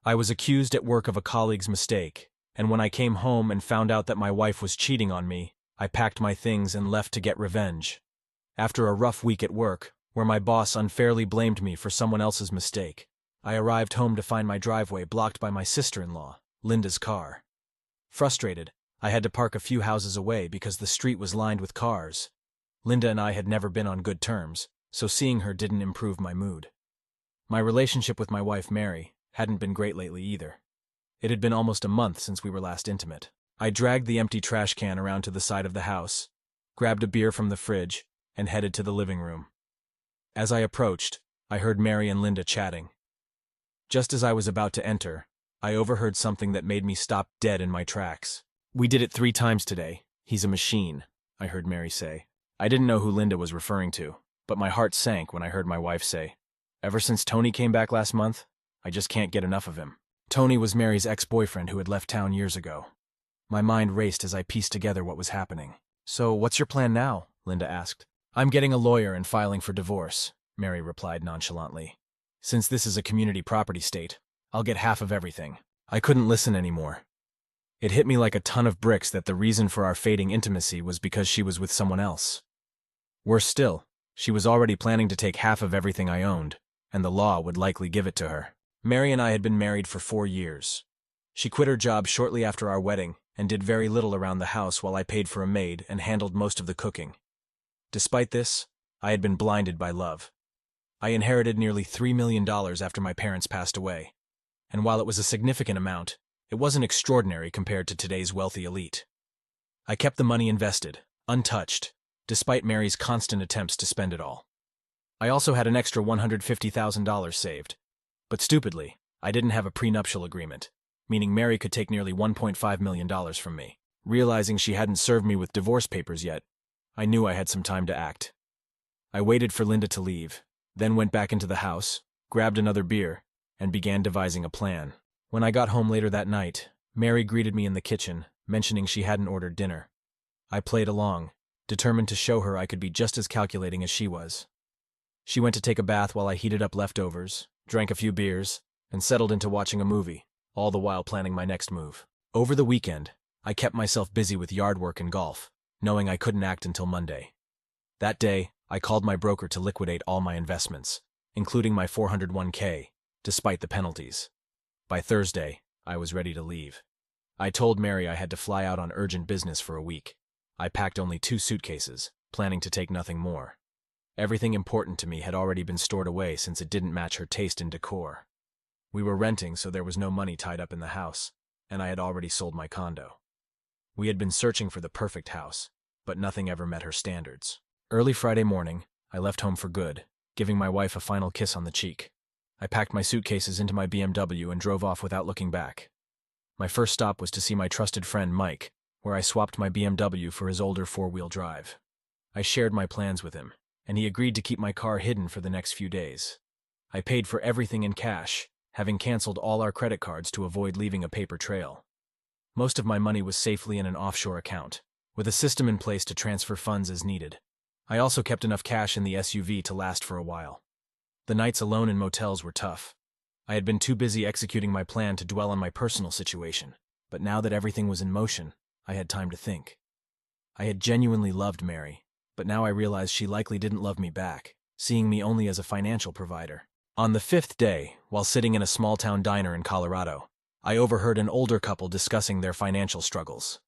I was accused at work of a colleague's mistake, and when I came home and found out that my wife was cheating on me, I packed my things and left to get revenge. After a rough week at work, where my boss unfairly blamed me for someone else's mistake, I arrived home to find my driveway blocked by my sister-in-law, Linda's car. Frustrated, I had to park a few houses away because the street was lined with cars. Linda and I had never been on good terms, so seeing her didn't improve my mood. My relationship with my wife, Mary, hadn't been great lately either. It had been almost a month since we were last intimate. I dragged the empty trash can around to the side of the house, grabbed a beer from the fridge, and headed to the living room. As I approached, I heard Mary and Linda chatting. Just as I was about to enter, I overheard something that made me stop dead in my tracks. "We did it 3 times today. He's a machine," I heard Mary say. I didn't know who Linda was referring to, but my heart sank when I heard my wife say, "Ever since Tony came back last month, I just can't get enough of him." Tony was Mary's ex-boyfriend who had left town years ago. My mind raced as I pieced together what was happening. "So, what's your plan now?" Linda asked. "I'm getting a lawyer and filing for divorce," Mary replied nonchalantly. "Since this is a community property state, I'll get half of everything." I couldn't listen anymore. It hit me like a ton of bricks that the reason for our fading intimacy was because she was with someone else. Worse still, she was already planning to take half of everything I owned, and the law would likely give it to her. Mary and I had been married for 4 years. She quit her job shortly after our wedding and did very little around the house while I paid for a maid and handled most of the cooking. Despite this, I had been blinded by love. I inherited nearly $3 million after my parents passed away, and while it was a significant amount, it wasn't extraordinary compared to today's wealthy elite. I kept the money invested, untouched, despite Mary's constant attempts to spend it all. I also had an extra $150,000 saved, but stupidly, I didn't have a prenuptial agreement, meaning Mary could take nearly $1.5 million from me. Realizing she hadn't served me with divorce papers yet, I knew I had some time to act. I waited for Linda to leave, then went back into the house, grabbed another beer, and began devising a plan. When I got home later that night, Mary greeted me in the kitchen, mentioning she hadn't ordered dinner. I played along, determined to show her I could be just as calculating as she was. She went to take a bath while I heated up leftovers, drank a few beers, and settled into watching a movie, all the while planning my next move. Over the weekend, I kept myself busy with yard work and golf, knowing I couldn't act until Monday. That day, I called my broker to liquidate all my investments, including my 401k, despite the penalties. By Thursday, I was ready to leave. I told Mary I had to fly out on urgent business for a week. I packed only 2 suitcases, planning to take nothing more. Everything important to me had already been stored away since it didn't match her taste in decor. We were renting, so there was no money tied up in the house, and I had already sold my condo. We had been searching for the perfect house, but nothing ever met her standards. Early Friday morning, I left home for good, giving my wife a final kiss on the cheek. I packed my suitcases into my BMW and drove off without looking back. My first stop was to see my trusted friend Mike, where I swapped my BMW for his older 4-wheel drive. I shared my plans with him, and he agreed to keep my car hidden for the next few days. I paid for everything in cash, having canceled all our credit cards to avoid leaving a paper trail. Most of my money was safely in an offshore account, with a system in place to transfer funds as needed. I also kept enough cash in the SUV to last for a while. The nights alone in motels were tough. I had been too busy executing my plan to dwell on my personal situation, but now that everything was in motion, I had time to think. I had genuinely loved Mary, but now I realized she likely didn't love me back, seeing me only as a financial provider. On the 5th day, while sitting in a small-town diner in Colorado, I overheard an older couple discussing their financial struggles.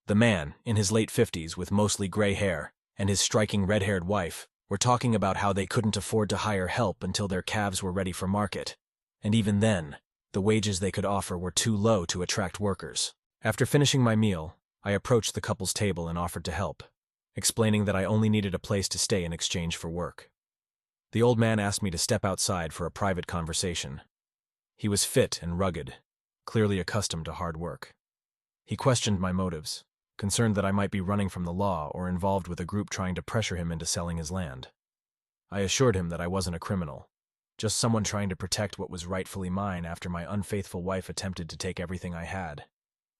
The man, in his late 50s with mostly gray hair, and his striking red-haired wife, were talking about how they couldn't afford to hire help until their calves were ready for market, and even then, the wages they could offer were too low to attract workers. After finishing my meal, I approached the couple's table and offered to help, explaining that I only needed a place to stay in exchange for work. The old man asked me to step outside for a private conversation. He was fit and rugged, clearly accustomed to hard work. He questioned my motives, concerned that I might be running from the law or involved with a group trying to pressure him into selling his land. I assured him that I wasn't a criminal, just someone trying to protect what was rightfully mine after my unfaithful wife attempted to take everything I had.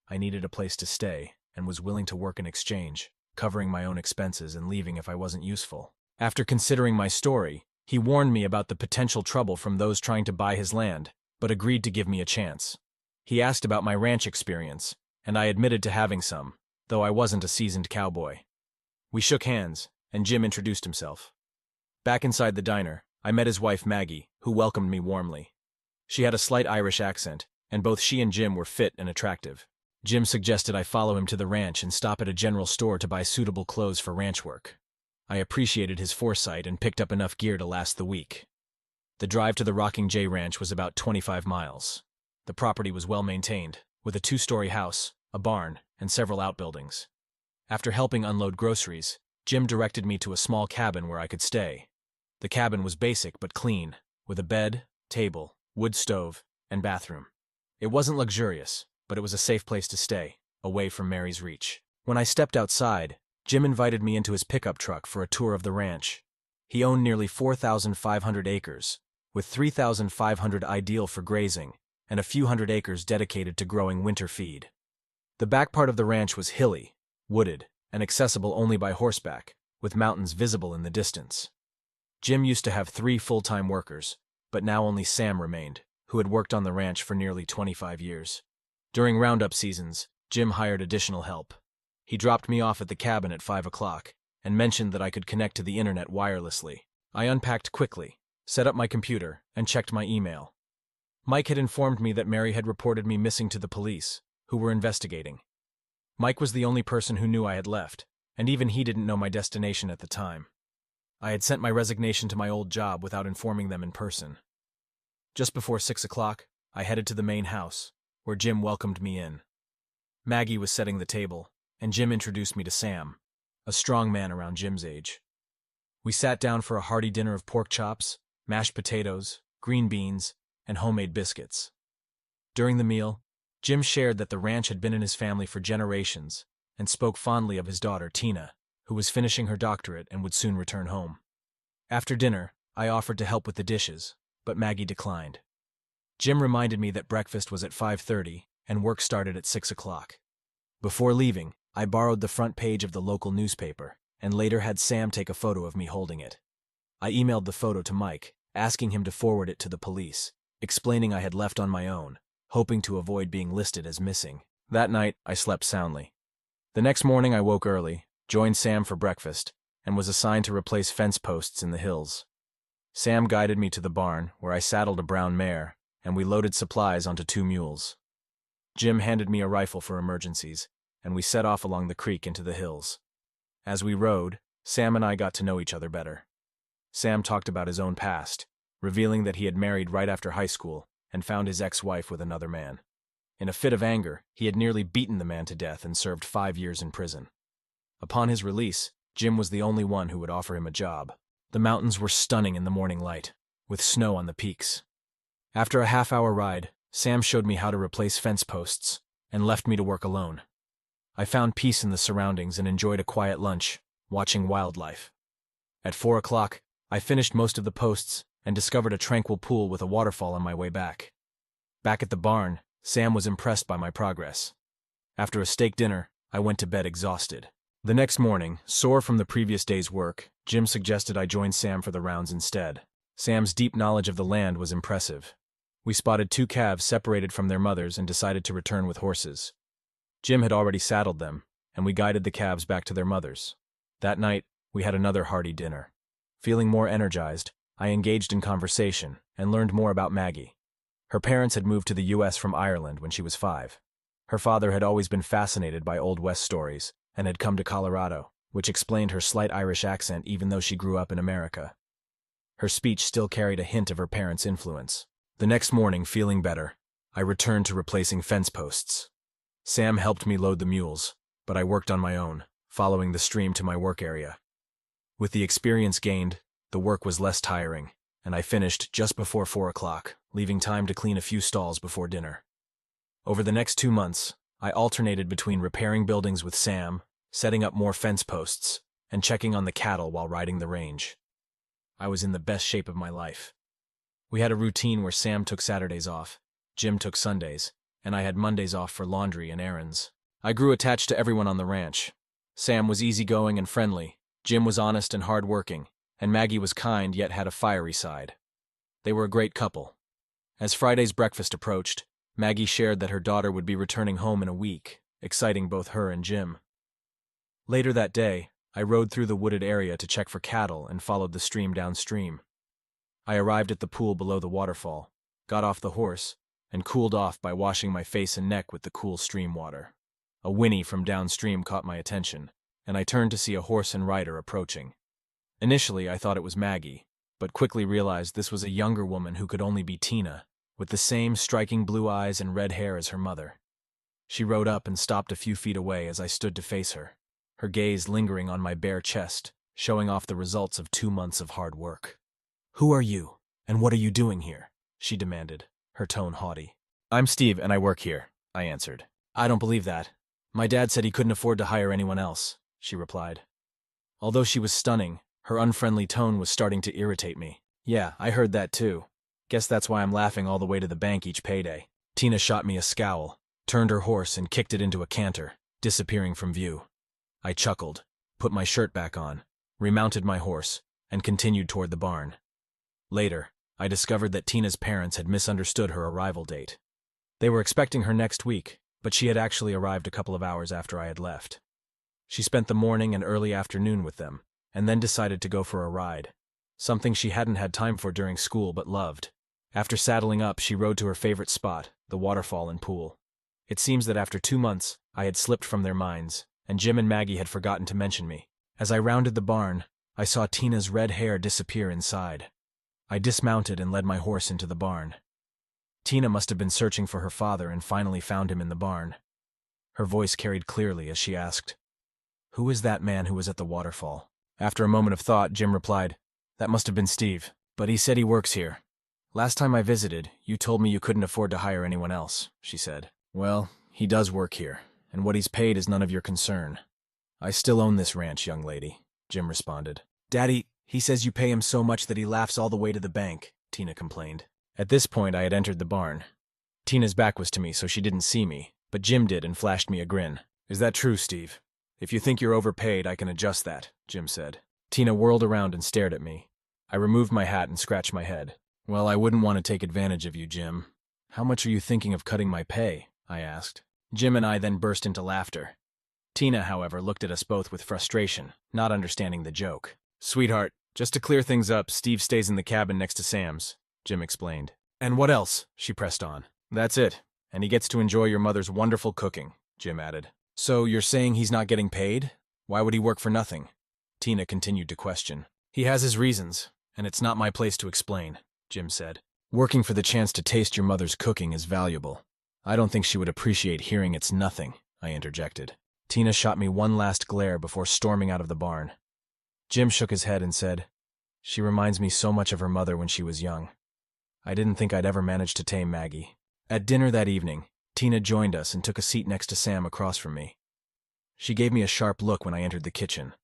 I needed a place to stay and was willing to work in exchange, covering my own expenses and leaving if I wasn't useful. After considering my story, he warned me about the potential trouble from those trying to buy his land, but agreed to give me a chance. He asked about my ranch experience, and I admitted to having some, though I wasn't a seasoned cowboy. We shook hands, and Jim introduced himself. Back inside the diner, I met his wife Maggie, who welcomed me warmly. She had a slight Irish accent, and both she and Jim were fit and attractive. Jim suggested I follow him to the ranch and stop at a general store to buy suitable clothes for ranch work. I appreciated his foresight and picked up enough gear to last the week. The drive to the Rocking J Ranch was about 25 miles. The property was well maintained, with a 2-story house, a barn, and several outbuildings. After helping unload groceries, Jim directed me to a small cabin where I could stay. The cabin was basic but clean, with a bed, table, wood stove, and bathroom. It wasn't luxurious, but it was a safe place to stay, away from Mary's reach. When I stepped outside, Jim invited me into his pickup truck for a tour of the ranch. He owned nearly 4,500 acres, with 3,500 ideal for grazing, and a few hundred acres dedicated to growing winter feed. The back part of the ranch was hilly, wooded, and accessible only by horseback, with mountains visible in the distance. Jim used to have 3 full-time workers, but now only Sam remained, who had worked on the ranch for nearly 25 years. During roundup seasons, Jim hired additional help. He dropped me off at the cabin at 5 o'clock and mentioned that I could connect to the internet wirelessly. I unpacked quickly, set up my computer, and checked my email. Mike had informed me that Mary had reported me missing to the police, who were investigating. Mike was the only person who knew I had left, and even he didn't know my destination at the time. I had sent my resignation to my old job without informing them in person. Just before 6 o'clock, I headed to the main house, where Jim welcomed me in. Maggie was setting the table, and Jim introduced me to Sam, a strong man around Jim's age. We sat down for a hearty dinner of pork chops, mashed potatoes, green beans, and homemade biscuits. During the meal, Jim shared that the ranch had been in his family for generations and spoke fondly of his daughter, Tina, who was finishing her doctorate and would soon return home. After dinner, I offered to help with the dishes, but Maggie declined. Jim reminded me that breakfast was at 5:30 and work started at 6 o'clock. Before leaving, I borrowed the front page of the local newspaper and later had Sam take a photo of me holding it. I emailed the photo to Mike, asking him to forward it to the police, explaining I had left on my own, hoping to avoid being listed as missing. That night, I slept soundly. The next morning I woke early, joined Sam for breakfast, and was assigned to replace fence posts in the hills. Sam guided me to the barn, where I saddled a brown mare, and we loaded supplies onto 2 mules. Jim handed me a rifle for emergencies, and we set off along the creek into the hills. As we rode, Sam and I got to know each other better. Sam talked about his own past, revealing that he had married right after high school and found his ex-wife with another man. In a fit of anger, he had nearly beaten the man to death and served 5 years in prison. Upon his release, Jim was the only one who would offer him a job. The mountains were stunning in the morning light, with snow on the peaks. After a half-hour ride, Sam showed me how to replace fence posts and left me to work alone. I found peace in the surroundings and enjoyed a quiet lunch, watching wildlife. At 4 o'clock, I finished most of the posts and discovered a tranquil pool with a waterfall on my way back. Back at the barn, Sam was impressed by my progress. After a steak dinner, I went to bed exhausted. The next morning, sore from the previous day's work, Jim suggested I join Sam for the rounds instead. Sam's deep knowledge of the land was impressive. We spotted 2 calves separated from their mothers and decided to return with horses. Jim had already saddled them, and we guided the calves back to their mothers. That night, we had another hearty dinner. Feeling more energized, I engaged in conversation and learned more about Maggie. Her parents had moved to the U.S. from Ireland when she was 5. Her father had always been fascinated by Old West stories and had come to Colorado, which explained her slight Irish accent even though she grew up in America. Her speech still carried a hint of her parents' influence. The next morning, feeling better, I returned to replacing fence posts. Sam helped me load the mules, but I worked on my own, following the stream to my work area. With the experience gained, the work was less tiring, and I finished just before 4 o'clock, leaving time to clean a few stalls before dinner. Over the next 2 months, I alternated between repairing buildings with Sam, setting up more fence posts, and checking on the cattle while riding the range. I was in the best shape of my life. We had a routine where Sam took Saturdays off, Jim took Sundays, and I had Mondays off for laundry and errands. I grew attached to everyone on the ranch. Sam was easygoing and friendly, Jim was honest and hard-working, and Maggie was kind yet had a fiery side. They were a great couple. As Friday's breakfast approached, Maggie shared that her daughter would be returning home in a week, exciting both her and Jim. Later that day, I rode through the wooded area to check for cattle and followed the stream downstream. I arrived at the pool below the waterfall, got off the horse, and cooled off by washing my face and neck with the cool stream water. A whinny from downstream caught my attention, and I turned to see a horse and rider approaching. Initially, I thought it was Maggie, but quickly realized this was a younger woman who could only be Tina, with the same striking blue eyes and red hair as her mother. She rode up and stopped a few feet away as I stood to face her, her gaze lingering on my bare chest, showing off the results of 2 months of hard work. "Who are you, and what are you doing here?" she demanded, her tone haughty. "I'm Steve, and I work here," I answered. "I don't believe that. My dad said he couldn't afford to hire anyone else," she replied. Although she was stunning, her unfriendly tone was starting to irritate me. "Yeah, I heard that too. Guess that's why I'm laughing all the way to the bank each payday." Tina shot me a scowl, turned her horse and kicked it into a canter, disappearing from view. I chuckled, put my shirt back on, remounted my horse, and continued toward the barn. Later, I discovered that Tina's parents had misunderstood her arrival date. They were expecting her next week, but she had actually arrived a couple of hours after I had left. She spent the morning and early afternoon with them, and then decided to go for a ride, something she hadn't had time for during school but loved. After saddling up, she rode to her favorite spot, the waterfall and pool. It seems that after 2 months, I had slipped from their minds, and Jim and Maggie had forgotten to mention me. As I rounded the barn, I saw Tina's red hair disappear inside. I dismounted and led my horse into the barn. Tina must have been searching for her father and finally found him in the barn. Her voice carried clearly as she asked, "Who is that man who was at the waterfall?" After a moment of thought, Jim replied, "That must have been Steve, but he said he works here. Last time I visited, you told me you couldn't afford to hire anyone else," she said. "Well, he does work here, and what he's paid is none of your concern. I still own this ranch, young lady," Jim responded. "Daddy, he says you pay him so much that he laughs all the way to the bank," Tina complained. At this point, I had entered the barn. Tina's back was to me, so she didn't see me, but Jim did and flashed me a grin. "Is that true, Steve? If you think you're overpaid, I can adjust that," Jim said. Tina whirled around and stared at me. I removed my hat and scratched my head. "Well, I wouldn't want to take advantage of you, Jim. How much are you thinking of cutting my pay?" I asked. Jim and I then burst into laughter. Tina, however, looked at us both with frustration, not understanding the joke. "Sweetheart, just to clear things up, Steve stays in the cabin next to Sam's," Jim explained. "And what else?" she pressed on. "That's it, and he gets to enjoy your mother's wonderful cooking," Jim added. "So you're saying he's not getting paid? Why would he work for nothing?" Tina continued to question. "He has his reasons, and it's not my place to explain," Jim said. "Working for the chance to taste your mother's cooking is valuable. I don't think she would appreciate hearing it's nothing," I interjected. Tina shot me one last glare before storming out of the barn. Jim shook his head and said, "She reminds me so much of her mother when she was young. I didn't think I'd ever manage to tame Maggie." At dinner that evening, Tina joined us and took a seat next to Sam across from me. She gave me a sharp look when I entered the kitchen.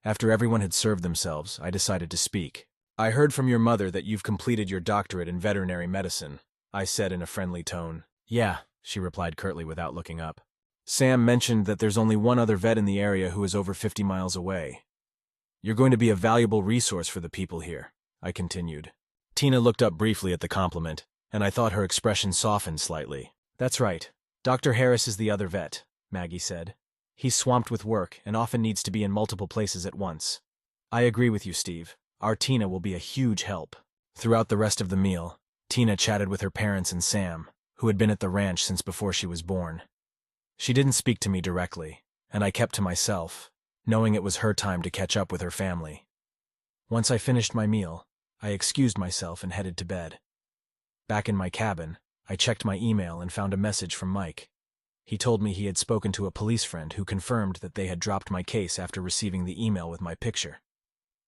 After everyone had served themselves, I decided to speak. "I heard from your mother that you've completed your doctorate in veterinary medicine," I said in a friendly tone. "Yeah," she replied curtly without looking up. "Sam mentioned that there's only one other vet in the area who is over 50 miles away. You're going to be a valuable resource for the people here," I continued. Tina looked up briefly at the compliment, and I thought her expression softened slightly. "That's right. Dr. Harris is the other vet," Maggie said. "He's swamped with work and often needs to be in multiple places at once. I agree with you, Steve. Our Tina will be a huge help." Throughout the rest of the meal, Tina chatted with her parents and Sam, who had been at the ranch since before she was born. She didn't speak to me directly, and I kept to myself, knowing it was her time to catch up with her family. Once I finished my meal, I excused myself and headed to bed. Back in my cabin, I checked my email and found a message from Mike. He told me he had spoken to a police friend who confirmed that they had dropped my case after receiving the email with my picture.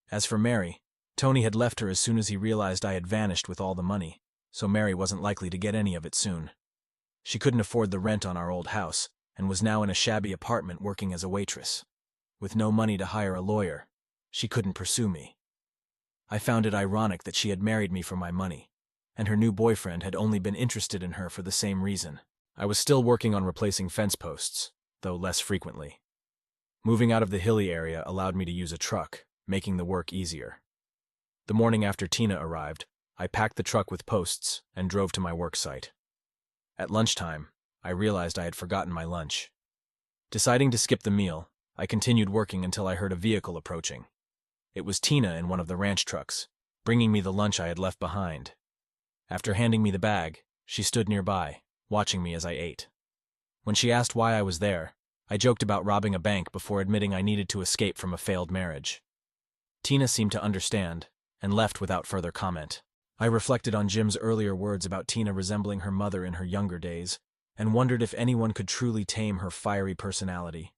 As for Mary, Tony had left her as soon as he realized I had vanished with all the money, so Mary wasn't likely to get any of it soon. She couldn't afford the rent on our old house and was now in a shabby apartment working as a waitress. With no money to hire a lawyer, she couldn't pursue me. I found it ironic that she had married me for my money, and her new boyfriend had only been interested in her for the same reason. I was still working on replacing fence posts, though less frequently. Moving out of the hilly area allowed me to use a truck, making the work easier. The morning after Tina arrived, I packed the truck with posts and drove to my work site. At lunchtime, I realized I had forgotten my lunch. Deciding to skip the meal, I continued working until I heard a vehicle approaching. It was Tina in one of the ranch trucks, bringing me the lunch I had left behind. After handing me the bag, she stood nearby, watching me as I ate. When she asked why I was there, I joked about robbing a bank before admitting I needed to escape from a failed marriage. Tina seemed to understand, and left without further comment. I reflected on Jim's earlier words about Tina resembling her mother in her younger days, and wondered if anyone could truly tame her fiery personality.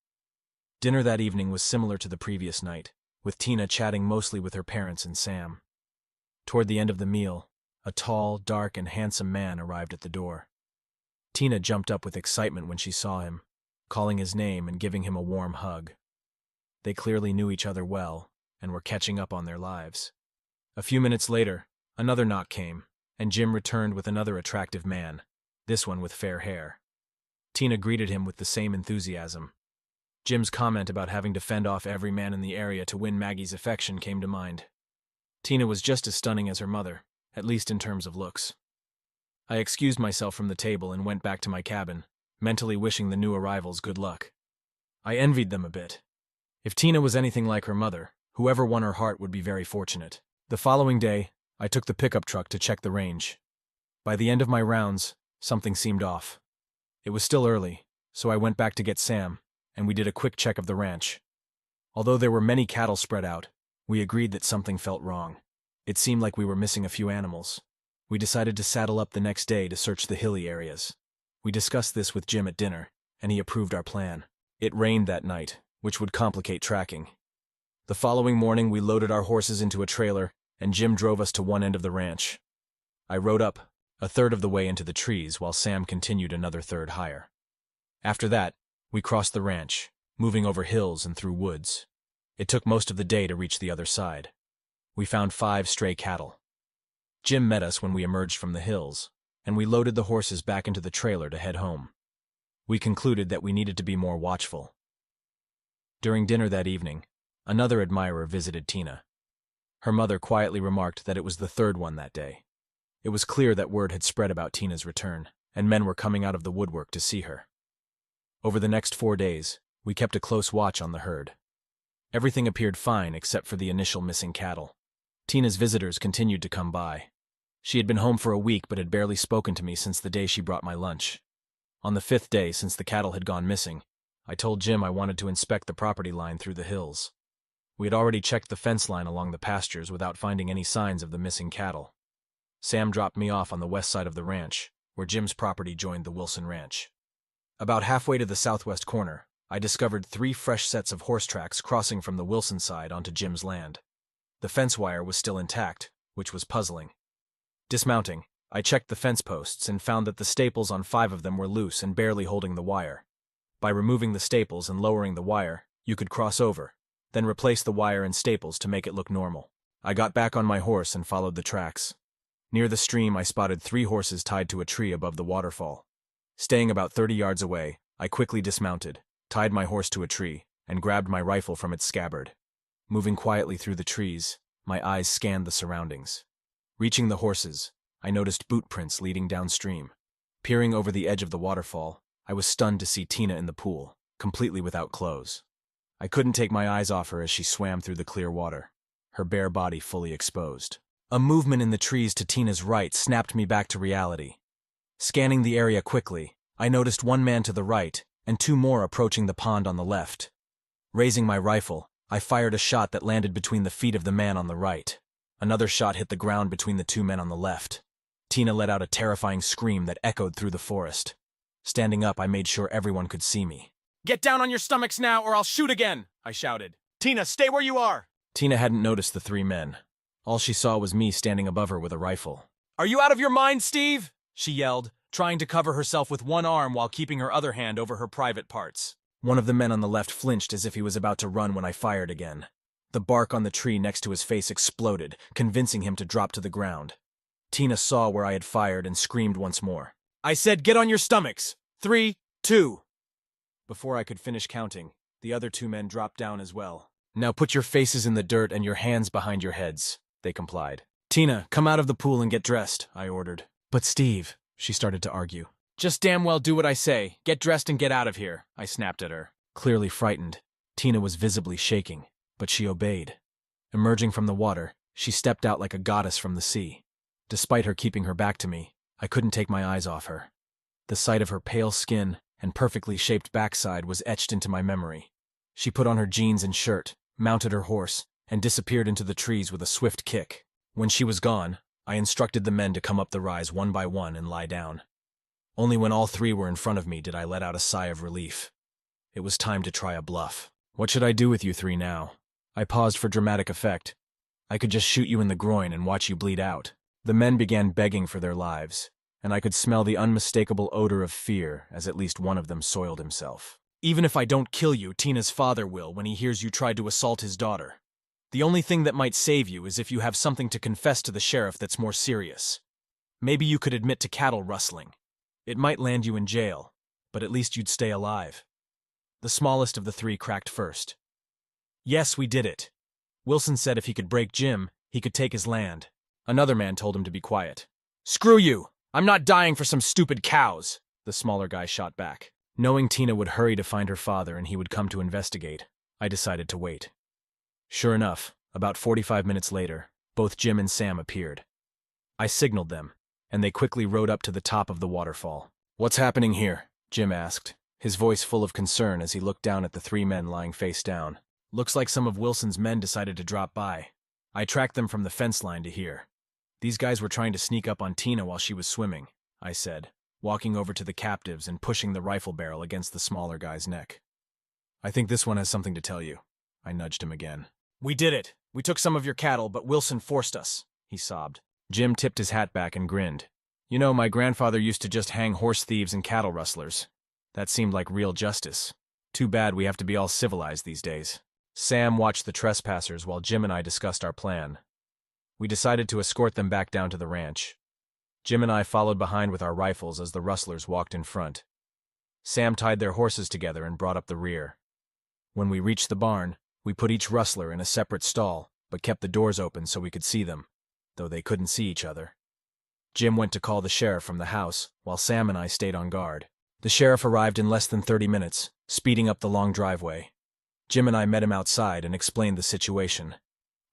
Dinner that evening was similar to the previous night, with Tina chatting mostly with her parents and Sam. Toward the end of the meal, a tall, dark, and handsome man arrived at the door. Tina jumped up with excitement when she saw him, calling his name and giving him a warm hug. They clearly knew each other well and were catching up on their lives. A few minutes later, another knock came, and Jim returned with another attractive man, this one with fair hair. Tina greeted him with the same enthusiasm. Jim's comment about having to fend off every man in the area to win Maggie's affection came to mind. Tina was just as stunning as her mother, at least in terms of looks. I excused myself from the table and went back to my cabin, mentally wishing the new arrivals good luck. I envied them a bit. If Tina was anything like her mother, whoever won her heart would be very fortunate. The following day, I took the pickup truck to check the range. By the end of my rounds, something seemed off. It was still early, so I went back to get Sam, and we did a quick check of the ranch. Although there were many cattle spread out, we agreed that something felt wrong. It seemed like we were missing a few animals. We decided to saddle up the next day to search the hilly areas. We discussed this with Jim at dinner, and he approved our plan. It rained that night, which would complicate tracking. The following morning, we loaded our horses into a trailer, and Jim drove us to one end of the ranch. I rode up, a third of the way into the trees, while Sam continued another third higher. After that, we crossed the ranch, moving over hills and through woods. It took most of the day to reach the other side. We found 5 stray cattle. Jim met us when we emerged from the hills, and we loaded the horses back into the trailer to head home. We concluded that we needed to be more watchful. During dinner that evening, another admirer visited Tina. Her mother quietly remarked that it was the third one that day. It was clear that word had spread about Tina's return, and men were coming out of the woodwork to see her. Over the next 4 days, we kept a close watch on the herd. Everything appeared fine except for the initial missing cattle. Tina's visitors continued to come by. She had been home for a week but had barely spoken to me since the day she brought my lunch. On the 5th day since the cattle had gone missing, I told Jim I wanted to inspect the property line through the hills. We had already checked the fence line along the pastures without finding any signs of the missing cattle. Sam dropped me off on the west side of the ranch, where Jim's property joined the Wilson Ranch. About halfway to the southwest corner, I discovered 3 fresh sets of horse tracks crossing from the Wilson side onto Jim's land. The fence wire was still intact, which was puzzling. Dismounting, I checked the fence posts and found that the staples on 5 of them were loose and barely holding the wire. By removing the staples and lowering the wire, you could cross over, then replace the wire and staples to make it look normal. I got back on my horse and followed the tracks. Near the stream, I spotted 3 horses tied to a tree above the waterfall. Staying about 30 yards away, I quickly dismounted, tied my horse to a tree, and grabbed my rifle from its scabbard. Moving quietly through the trees, my eyes scanned the surroundings. Reaching the horses, I noticed boot prints leading downstream. Peering over the edge of the waterfall, I was stunned to see Tina in the pool, completely without clothes. I couldn't take my eyes off her as she swam through the clear water, her bare body fully exposed. A movement in the trees to Tina's right snapped me back to reality. Scanning the area quickly, I noticed 1 man to the right and 2 more approaching the pond on the left. Raising my rifle, I fired a shot that landed between the feet of the man on the right. Another shot hit the ground between the 2 men on the left. Tina let out a terrifying scream that echoed through the forest. Standing up, I made sure everyone could see me. "Get down on your stomachs now, or I'll shoot again!" I shouted. "Tina, stay where you are!" Tina hadn't noticed the 3 men. All she saw was me standing above her with a rifle. "Are you out of your mind, Steve?" she yelled, trying to cover herself with one arm while keeping her other hand over her private parts. One of the men on the left flinched as if he was about to run when I fired again. The bark on the tree next to his face exploded, convincing him to drop to the ground. Tina saw where I had fired and screamed once more. "I said get on your stomachs! 3, 2. Before I could finish counting, the other 2 men dropped down as well. "Now put your faces in the dirt and your hands behind your heads," they complied. Tina, come out of the pool and get dressed, I ordered. But Steve, she started to argue. Just damn well do what I say. Get dressed and get out of here, I snapped at her. Clearly frightened, Tina was visibly shaking, but she obeyed. Emerging from the water, she stepped out like a goddess from the sea. Despite her keeping her back to me, I couldn't take my eyes off her. The sight of her pale skin and perfectly shaped backside was etched into my memory. She put on her jeans and shirt, mounted her horse, and disappeared into the trees with a swift kick. When she was gone, I instructed the men to come up the rise one by one and lie down. Only when all three were in front of me did I let out a sigh of relief. It was time to try a bluff. What should I do with you three now? I paused for dramatic effect. I could just shoot you in the groin and watch you bleed out. The men began begging for their lives, and I could smell the unmistakable odor of fear as at least one of them soiled himself. Even if I don't kill you, Tina's father will when he hears you tried to assault his daughter. The only thing that might save you is if you have something to confess to the sheriff that's more serious. Maybe you could admit to cattle rustling. It might land you in jail, but at least you'd stay alive. The smallest of the three cracked first. Yes, we did it. Wilson said if he could break Jim, he could take his land. Another man told him to be quiet. Screw you! I'm not dying for some stupid cows, the smaller guy shot back. Knowing Tina would hurry to find her father and he would come to investigate, I decided to wait. Sure enough, about 45 minutes later, both Jim and Sam appeared. I signaled them, and they quickly rode up to the top of the waterfall. What's happening here? Jim asked, his voice full of concern as he looked down at the three men lying face down. Looks like some of Wilson's men decided to drop by. I tracked them from the fence line to here. These guys were trying to sneak up on Tina while she was swimming, I said, walking over to the captives and pushing the rifle barrel against the smaller guy's neck. I think this one has something to tell you. I nudged him again. We did it. We took some of your cattle, but Wilson forced us, he sobbed. Jim tipped his hat back and grinned. You know, my grandfather used to just hang horse thieves and cattle rustlers. That seemed like real justice. Too bad we have to be all civilized these days. Sam watched the trespassers while Jim and I discussed our plan. We decided to escort them back down to the ranch. Jim and I followed behind with our rifles as the rustlers walked in front. Sam tied their horses together and brought up the rear. When we reached the barn, we put each rustler in a separate stall, but kept the doors open so we could see them, though they couldn't see each other. Jim went to call the sheriff from the house, while Sam and I stayed on guard. The sheriff arrived in less than 30 minutes, speeding up the long driveway. Jim and I met him outside and explained the situation.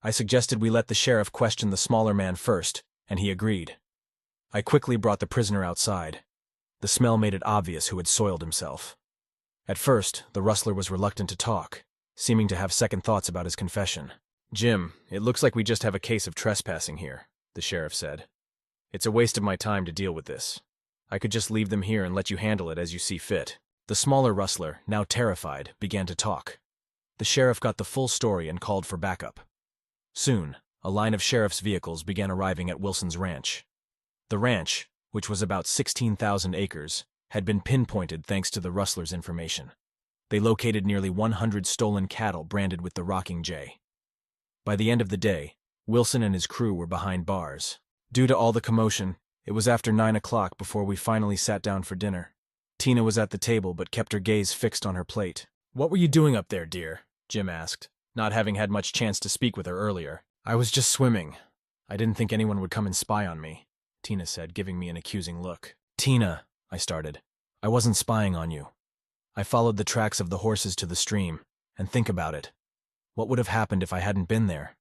I suggested we let the sheriff question the smaller man first, and he agreed. I quickly brought the prisoner outside. The smell made it obvious who had soiled himself. At first, the rustler was reluctant to talk, seeming to have second thoughts about his confession. Jim, it looks like we just have a case of trespassing here, the sheriff said. It's a waste of my time to deal with this. I could just leave them here and let you handle it as you see fit. The smaller rustler, now terrified, began to talk. The sheriff got the full story and called for backup. Soon, a line of sheriff's vehicles began arriving at Wilson's ranch. The ranch, which was about 16,000 acres, had been pinpointed thanks to the rustler's information. They located nearly 100 stolen cattle branded with the Rocking J. By the end of the day, Wilson and his crew were behind bars. Due to all the commotion, it was after 9 o'clock before we finally sat down for dinner. Tina was at the table but kept her gaze fixed on her plate. What were you doing up there, dear? Jim asked, not having had much chance to speak with her earlier. I was just swimming. I didn't think anyone would come and spy on me, Tina said, giving me an accusing look. Tina, I started. I wasn't spying on you. I followed the tracks of the horses to the stream, and think about it. What would have happened if I hadn't been there?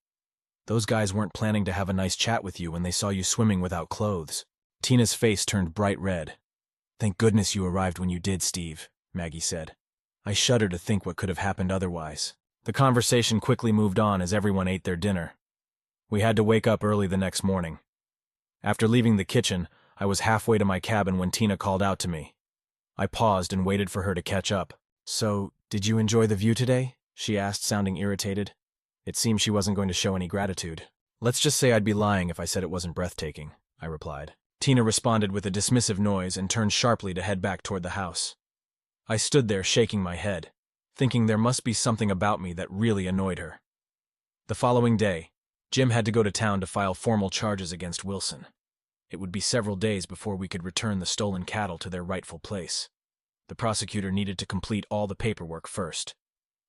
Those guys weren't planning to have a nice chat with you when they saw you swimming without clothes. Tina's face turned bright red. Thank goodness you arrived when you did, Steve, Maggie said. I shudder to think what could have happened otherwise. The conversation quickly moved on as everyone ate their dinner. We had to wake up early the next morning. After leaving the kitchen, I was halfway to my cabin when Tina called out to me. I paused and waited for her to catch up. So, did you enjoy the view today? She asked, sounding irritated. It seemed she wasn't going to show any gratitude. Let's just say I'd be lying if I said it wasn't breathtaking, I replied. Tina responded with a dismissive noise and turned sharply to head back toward the house. I stood there shaking my head, thinking there must be something about me that really annoyed her. The following day, Jim had to go to town to file formal charges against Wilson. It would be several days before we could return the stolen cattle to their rightful place. The prosecutor needed to complete all the paperwork first.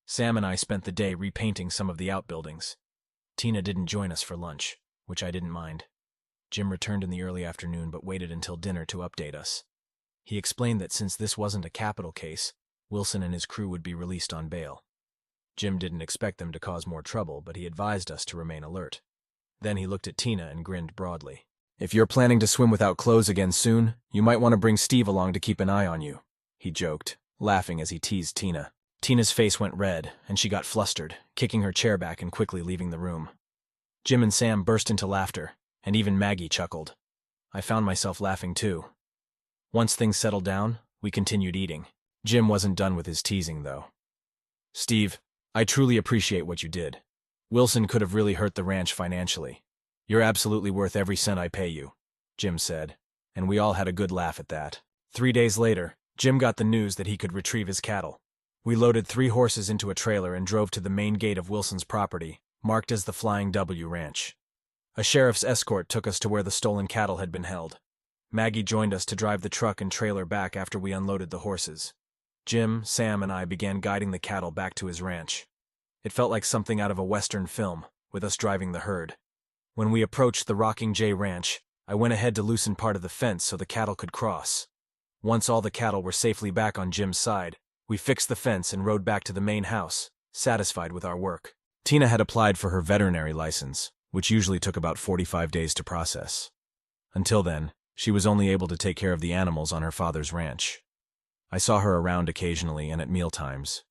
Sam and I spent the day repainting some of the outbuildings. Tina didn't join us for lunch. which I didn't mind. Jim returned in the early afternoon but waited until dinner to update us. He explained that since this wasn't a capital case, Wilson and his crew would be released on bail. Jim didn't expect them to cause more trouble, but he advised us to remain alert. Then he looked at Tina and grinned broadly. "If you're planning to swim without clothes again soon, you might want to bring Steve along to keep an eye on you," he joked, laughing as he teased Tina. Tina's face went red, and she got flustered, kicking her chair back and quickly leaving the room. Jim and Sam burst into laughter, and even Maggie chuckled. I found myself laughing too. Once things settled down, we continued eating. Jim wasn't done with his teasing, though. "Steve, I truly appreciate what you did. Wilson could have really hurt the ranch financially. You're absolutely worth every cent I pay you," Jim said, and we all had a good laugh at that. 3 days later, Jim got the news that he could retrieve his cattle. We loaded 3 horses into a trailer and drove to the main gate of Wilson's property, marked as the Flying W Ranch. A sheriff's escort took us to where the stolen cattle had been held. Maggie joined us to drive the truck and trailer back after we unloaded the horses. Jim, Sam, and I began guiding the cattle back to his ranch. It felt like something out of a Western film, with us driving the herd. When we approached the Rocking J Ranch, I went ahead to loosen part of the fence so the cattle could cross. Once all the cattle were safely back on Jim's side, we fixed the fence and rode back to the main house, satisfied with our work. Tina had applied for her veterinary license, which usually took about 45 days to process. Until then, she was only able to take care of the animals on her father's ranch. I saw her around occasionally and at mealtimes.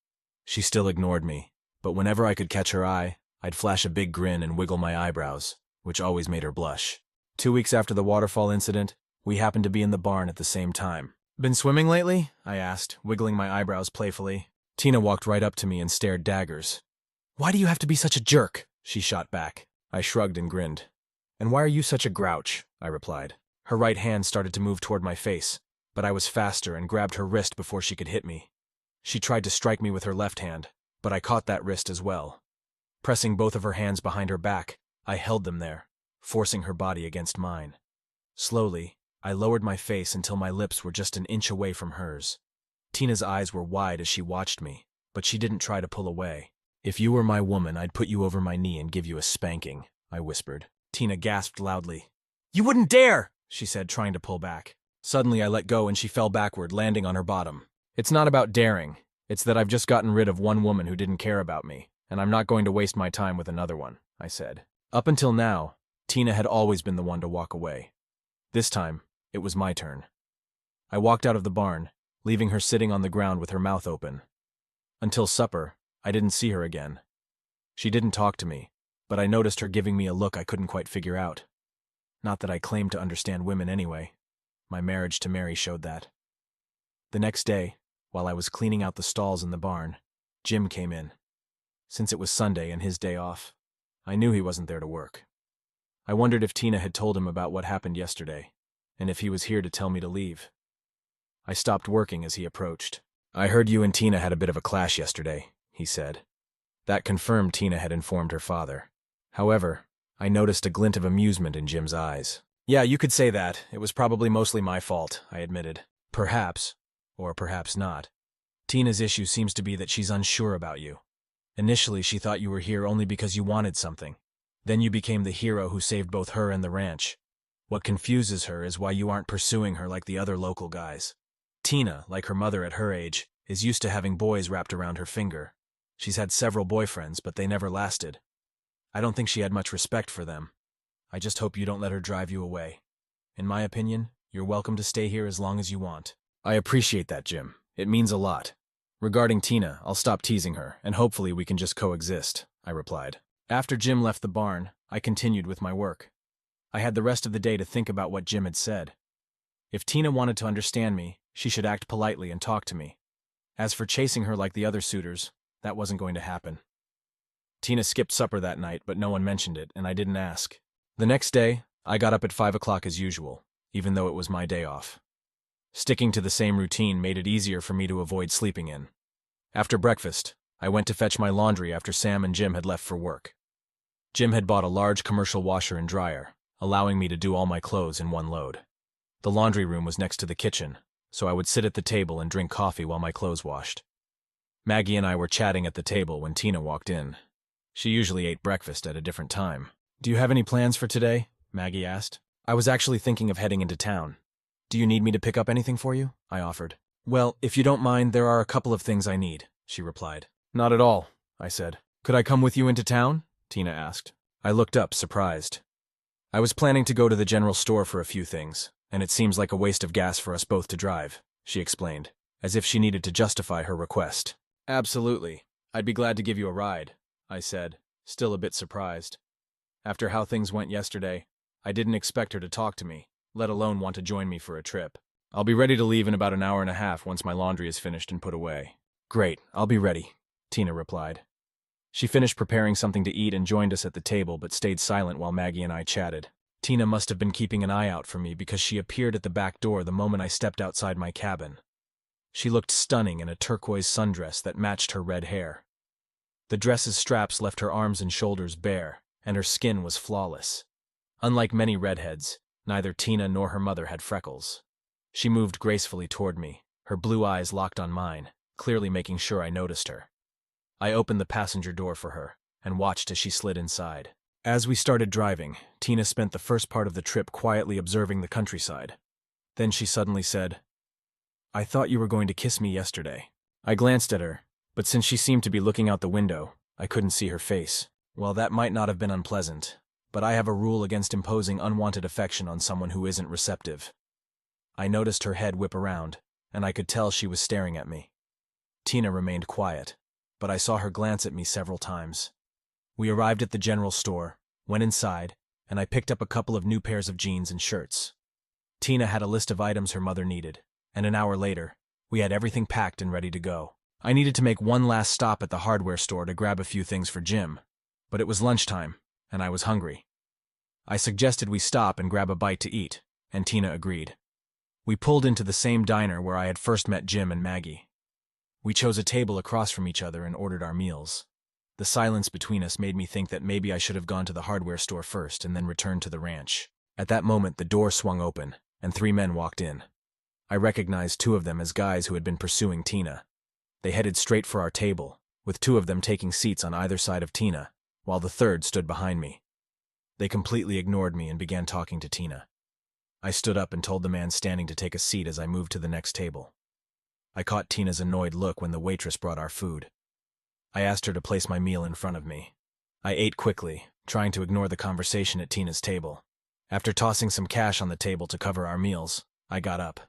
She still ignored me, but whenever I could catch her eye, I'd flash a big grin and wiggle my eyebrows, which always made her blush. 2 weeks after the waterfall incident, we happened to be in the barn at the same time. "Been swimming lately?" I asked, wiggling my eyebrows playfully. Tina walked right up to me and stared daggers. "Why do you have to be such a jerk?" she shot back. I shrugged and grinned. "And why are you such a grouch?" I replied. Her right hand started to move toward my face, but I was faster and grabbed her wrist before she could hit me. She tried to strike me with her left hand, but I caught that wrist as well. Pressing both of her hands behind her back, I held them there, forcing her body against mine. Slowly, I lowered my face until my lips were just an inch away from hers. Tina's eyes were wide as she watched me, but she didn't try to pull away. "If you were my woman, I'd put you over my knee and give you a spanking," I whispered. Tina gasped loudly. "You wouldn't dare!" she said, trying to pull back. Suddenly, I let go and she fell backward, landing on her bottom. "It's not about daring. It's that I've just gotten rid of one woman who didn't care about me, and I'm not going to waste my time with another one," I said. Up until now, Tina had always been the one to walk away. This time, it was my turn. I walked out of the barn, leaving her sitting on the ground with her mouth open. Until supper, I didn't see her again. She didn't talk to me, but I noticed her giving me a look I couldn't quite figure out. Not that I claimed to understand women anyway. My marriage to Mary showed that. The next day, while I was cleaning out the stalls in the barn, Jim came in. Since it was Sunday and his day off, I knew he wasn't there to work. I wondered if Tina had told him about what happened yesterday, and if he was here to tell me to leave. I stopped working as he approached. "I heard you and Tina had a bit of a clash yesterday," he said. That confirmed Tina had informed her father. However, I noticed a glint of amusement in Jim's eyes. "Yeah, you could say that. It was probably mostly my fault," I admitted. "Perhaps, or perhaps not. Tina's issue seems to be that she's unsure about you. Initially, she thought you were here only because you wanted something. Then you became the hero who saved both her and the ranch. What confuses her is why you aren't pursuing her like the other local guys. Tina, like her mother at her age, is used to having boys wrapped around her finger. She's had several boyfriends, but they never lasted. I don't think she had much respect for them. I just hope you don't let her drive you away. In my opinion, you're welcome to stay here as long as you want." "I appreciate that, Jim. It means a lot. Regarding Tina, I'll stop teasing her, and hopefully we can just coexist," I replied. After Jim left the barn, I continued with my work. I had the rest of the day to think about what Jim had said. If Tina wanted to understand me, she should act politely and talk to me. As for chasing her like the other suitors, that wasn't going to happen. Tina skipped supper that night, but no one mentioned it, and I didn't ask. The next day, I got up at 5 o'clock as usual, even though it was my day off. Sticking to the same routine made it easier for me to avoid sleeping in. After breakfast, I went to fetch my laundry after Sam and Jim had left for work. Jim had bought a large commercial washer and dryer, allowing me to do all my clothes in one load. The laundry room was next to the kitchen, so I would sit at the table and drink coffee while my clothes washed. Maggie and I were chatting at the table when Tina walked in. She usually ate breakfast at a different time, Do you have any plans for today? Maggie asked. I was actually thinking of heading into town. Do you need me to pick up anything for you? I offered. Well, if you don't mind, there are a couple of things I need, she replied. Not at all, I said. Could I come with you into town? Tina asked. I looked up, surprised. I was planning to go to the general store for a few things, and it seems like a waste of gas for us both to drive, she explained, as if she needed to justify her request. Absolutely. I'd be glad to give you a ride, I said, still a bit surprised. After how things went yesterday, I didn't expect her to talk to me, let alone want to join me for a trip. I'll be ready to leave in about an hour and a half once my laundry is finished and put away. Great, I'll be ready, Tina replied. She finished preparing something to eat and joined us at the table but stayed silent while Maggie and I chatted. Tina must have been keeping an eye out for me because she appeared at the back door the moment I stepped outside my cabin. She looked stunning in a turquoise sundress that matched her red hair. The dress's straps left her arms and shoulders bare, and her skin was flawless. Unlike many redheads, neither Tina nor her mother had freckles. She moved gracefully toward me, her blue eyes locked on mine, clearly making sure I noticed her. I opened the passenger door for her and watched as she slid inside. As we started driving, Tina spent the first part of the trip quietly observing the countryside. Then she suddenly said, I thought you were going to kiss me yesterday. I glanced at her, but since she seemed to be looking out the window, I couldn't see her face. Well, that might not have been unpleasant, but I have a rule against imposing unwanted affection on someone who isn't receptive. I noticed her head whip around, and I could tell she was staring at me. Tina remained quiet, but I saw her glance at me several times. We arrived at the general store, went inside, and I picked up a couple of new pairs of jeans and shirts. Tina had a list of items her mother needed, and an hour later, we had everything packed and ready to go. I needed to make one last stop at the hardware store to grab a few things for Jim, but it was lunchtime, and I was hungry. I suggested we stop and grab a bite to eat, and Tina agreed. We pulled into the same diner where I had first met Jim and Maggie. We chose a table across from each other and ordered our meals. The silence between us made me think that maybe I should have gone to the hardware store first and then returned to the ranch. At that moment, the door swung open, and 3 men walked in. I recognized 2 of them as guys who had been pursuing Tina. They headed straight for our table, with 2 of them taking seats on either side of Tina, while the third stood behind me. They completely ignored me and began talking to Tina. I stood up and told the man standing to take a seat as I moved to the next table. I caught Tina's annoyed look when the waitress brought our food. I asked her to place my meal in front of me. I ate quickly, trying to ignore the conversation at Tina's table. After tossing some cash on the table to cover our meals, I got up.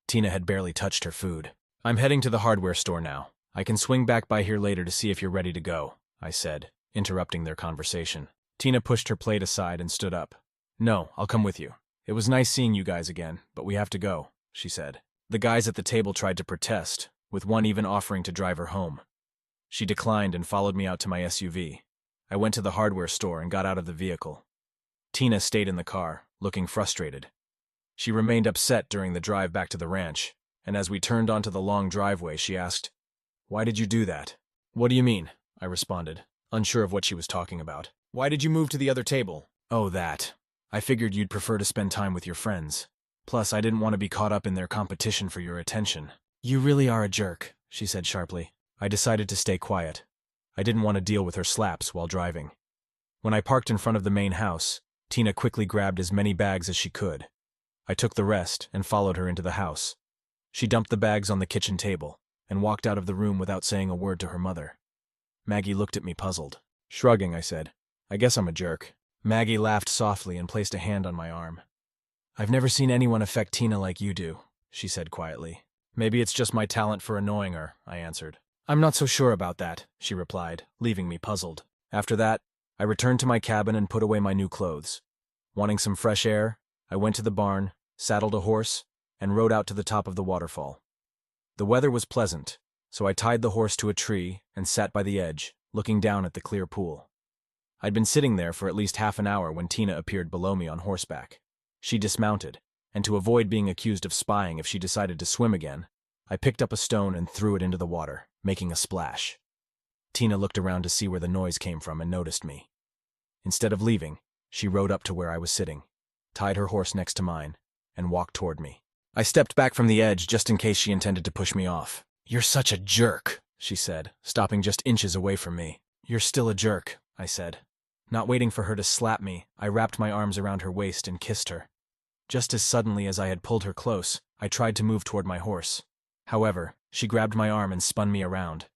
Tina had barely touched her food. I'm heading to the hardware store now. I can swing back by here later to see if you're ready to go, I said, interrupting their conversation. Tina pushed her plate aside and stood up. No, I'll come with you. It was nice seeing you guys again, but we have to go, she said. The guys at the table tried to protest, with one even offering to drive her home. She declined and followed me out to my SUV. I went to the hardware store and got out of the vehicle. Tina stayed in the car, looking frustrated. She remained upset during the drive back to the ranch, and as we turned onto the long driveway, she asked, Why did you do that? What do you mean? I responded, unsure of what she was talking about. Why did you move to the other table? Oh, that. I figured you'd prefer to spend time with your friends. Plus, I didn't want to be caught up in their competition for your attention. You really are a jerk, she said sharply. I decided to stay quiet. I didn't want to deal with her slaps while driving. When I parked in front of the main house, Tina quickly grabbed as many bags as she could. I took the rest and followed her into the house. She dumped the bags on the kitchen table and walked out of the room without saying a word to her mother. Maggie looked at me puzzled. Shrugging, I said, I guess I'm a jerk. Maggie laughed softly and placed a hand on my arm. I've never seen anyone affect Tina like you do, she said quietly. Maybe it's just my talent for annoying her, I answered. I'm not so sure about that, she replied, leaving me puzzled. After that, I returned to my cabin and put away my new clothes. Wanting some fresh air, I went to the barn, saddled a horse, and rode out to the top of the waterfall. The weather was pleasant, so I tied the horse to a tree and sat by the edge, looking down at the clear pool. I'd been sitting there for at least half an hour when Tina appeared below me on horseback. She dismounted, and to avoid being accused of spying if she decided to swim again, I picked up a stone and threw it into the water, making a splash. Tina looked around to see where the noise came from and noticed me. Instead of leaving, she rode up to where I was sitting, tied her horse next to mine, and walked toward me. I stepped back from the edge just in case she intended to push me off. You're such a jerk, she said, stopping just inches away from me. You're still a jerk, I said. Not waiting for her to slap me, I wrapped my arms around her waist and kissed her. Just as suddenly as I had pulled her close, I tried to move toward my horse. However, she grabbed my arm and spun me around.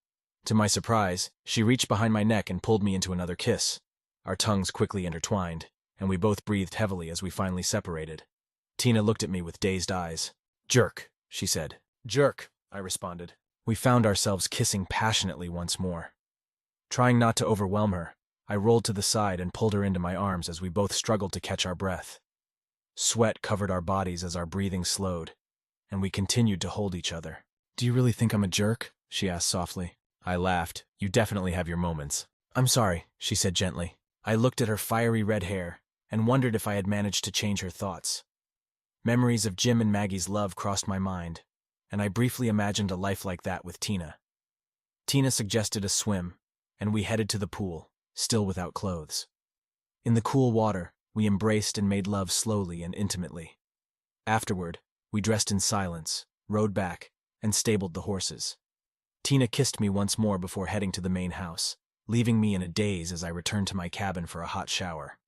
To my surprise, she reached behind my neck and pulled me into another kiss. Our tongues quickly intertwined, and we both breathed heavily as we finally separated. Tina looked at me with dazed eyes. "Jerk," she said. "Jerk," I responded. We found ourselves kissing passionately once more. Trying not to overwhelm her, I rolled to the side and pulled her into my arms as we both struggled to catch our breath. Sweat covered our bodies as our breathing slowed, and we continued to hold each other. "Do you really think I'm a jerk?" she asked softly. I laughed. "You definitely have your moments." "I'm sorry," she said gently. I looked at her fiery red hair and wondered if I had managed to change her thoughts. Memories of Jim and Maggie's love crossed my mind, and I briefly imagined a life like that with Tina. Tina suggested a swim, and we headed to the pool, still without clothes. In the cool water, we embraced and made love slowly and intimately. Afterward, we dressed in silence, rode back, and stabled the horses. Tina kissed me once more before heading to the main house, leaving me in a daze as I returned to my cabin for a hot shower,